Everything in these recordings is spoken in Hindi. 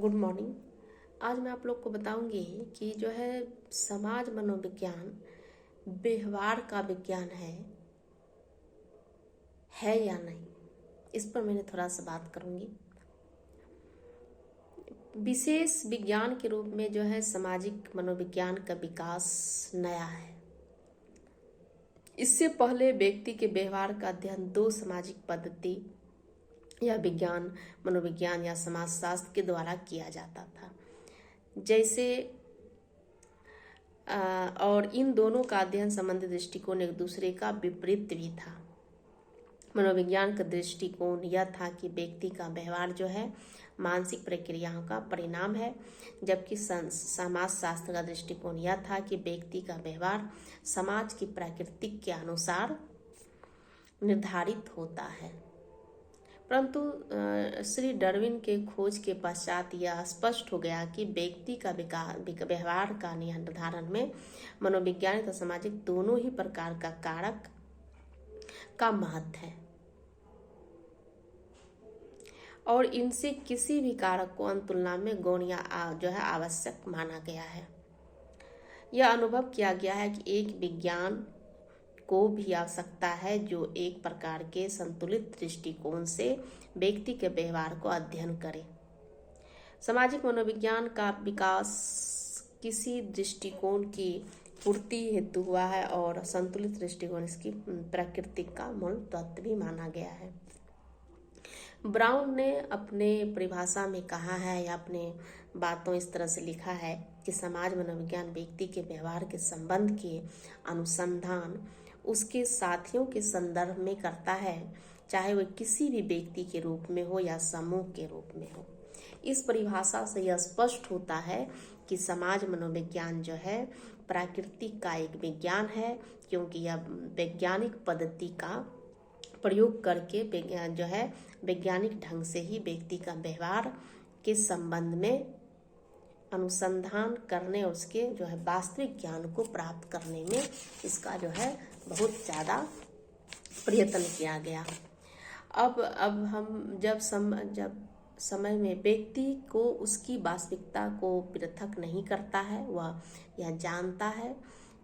Good morning. आज मैं आप लोग को बताऊंगी कि जो है समाज मनोविज्ञान व्यवहार का विज्ञान है या नहीं। इस पर मैंने थोड़ा सा बात करूंगी। विशेष विज्ञान के रूप में जो है सामाजिक मनोविज्ञान का विकास नया है। इससे पहले व्यक्ति के व्यवहार का अध्ययन दो सामाजिक पद्धति या विज्ञान, मनोविज्ञान या समाजशास्त्र के द्वारा किया जाता था। जैसे और इन दोनों का अध्ययन संबंधी दृष्टिकोण एक दूसरे का विपरीत भी था। मनोविज्ञान का दृष्टिकोण यह था कि व्यक्ति का व्यवहार जो है मानसिक प्रक्रियाओं का परिणाम है, जबकि समाजशास्त्र का दृष्टिकोण यह था कि व्यक्ति का व्यवहार समाज की प्रकृति के अनुसार निर्धारित होता है। परंतु श्री डार्विन के खोज के पश्चात यह स्पष्ट हो गया कि व्यक्ति का व्यवहार का निर्धारण में मनोवैज्ञानिक और सामाजिक दोनों ही प्रकार का कारक का महत्व है और इनसे किसी भी कारक को अंत तुलना में गौण या जो है आवश्यक माना गया है। यह अनुभव किया गया है कि एक विज्ञान को भी आवश्यकता है जो एक प्रकार के संतुलित दृष्टिकोण से व्यक्ति के व्यवहार को अध्ययन करे। सामाजिक मनोविज्ञान का विकास किसी दृष्टिकोण की पूर्ति हेतु हुआ है और संतुलित दृष्टिकोण इसकी प्रकृति का मूल तत्व भी माना गया है। ब्राउन ने अपने परिभाषा में कहा है या अपने बातों इस तरह से लिखा है कि समाज मनोविज्ञान व्यक्ति के व्यवहार के संबंध के अनुसंधान उसके साथियों के संदर्भ में करता है, चाहे वह किसी भी व्यक्ति के रूप में हो या समूह के रूप में हो। इस परिभाषा से यह स्पष्ट होता है कि समाज मनोविज्ञान जो है प्रकृति का एक विज्ञान है, क्योंकि यह वैज्ञानिक पद्धति का प्रयोग करके जो है वैज्ञानिक ढंग से ही व्यक्ति का व्यवहार के संबंध में अनुसंधान करने और उसके जो है वास्तविक ज्ञान को प्राप्त करने में इसका जो है बहुत ज़्यादा प्रयत्न किया गया। अब हम जब समय में व्यक्ति को उसकी वास्तविकता को पृथक नहीं करता है, वह यह जानता है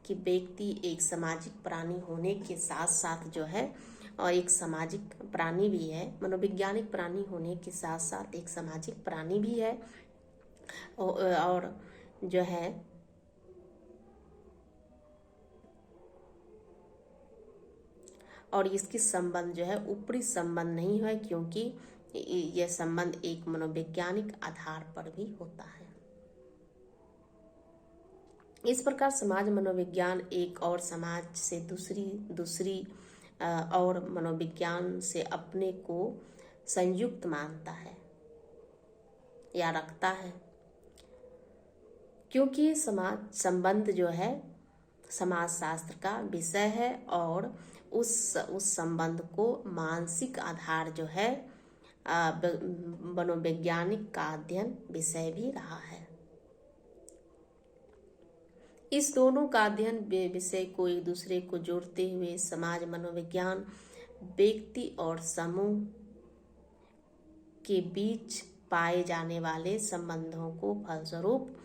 कि व्यक्ति एक सामाजिक प्राणी होने के साथ साथ जो है और एक सामाजिक प्राणी भी है, मनोवैज्ञानिक प्राणी होने के साथ साथ एक सामाजिक प्राणी भी है और जो है और इसकी संबंध जो है ऊपरी संबंध नहीं है, क्योंकि यह संबंध एक मनोवैज्ञानिक आधार पर भी होता है। इस प्रकार समाज मनोविज्ञान एक और समाज से दूसरी और मनोविज्ञान से अपने को संयुक्त मानता है या रखता है, क्योंकि समाज संबंध जो है समाजशास्त्र का विषय है और उस संबंध को मानसिक आधार जो है मनोवैज्ञानिक का अध्ययन विषय भी रहा है। इस दोनों का अध्ययन विषय को एक दूसरे को जोड़ते हुए समाज मनोविज्ञान व्यक्ति और समूह के बीच पाए जाने वाले संबंधों को फलस्वरूप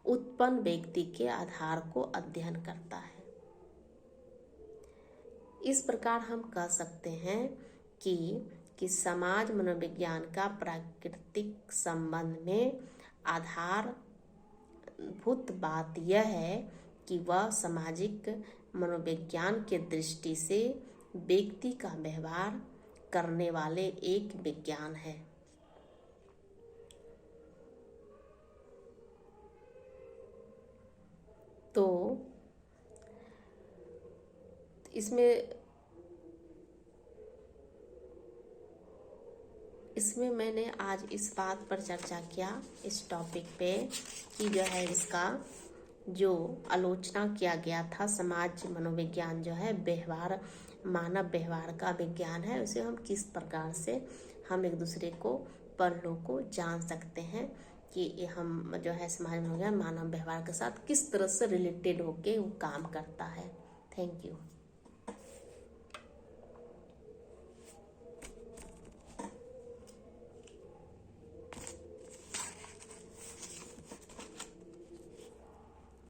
उत्पन्न व्यक्ति के आधार को अध्ययन करता है। इस प्रकार हम कह सकते हैं कि समाज मनोविज्ञान का प्राकृतिक संबंध में आधारभूत बात यह है कि वह सामाजिक मनोविज्ञान के दृष्टि से व्यक्ति का व्यवहार करने वाले एक विज्ञान है। तो इसमें मैंने आज इस बात पर चर्चा किया, इस टॉपिक पे, कि जो है इसका जो आलोचना किया गया था समाज मनोविज्ञान जो है व्यवहार, मानव व्यवहार का विज्ञान है, उसे हम किस प्रकार से हम एक दूसरे को पहलुओं को जान सकते हैं कि हम जो है समाज मनोविज्ञान मानव व्यवहार के साथ किस तरह से रिलेटेड होके वो काम करता है। Thank you.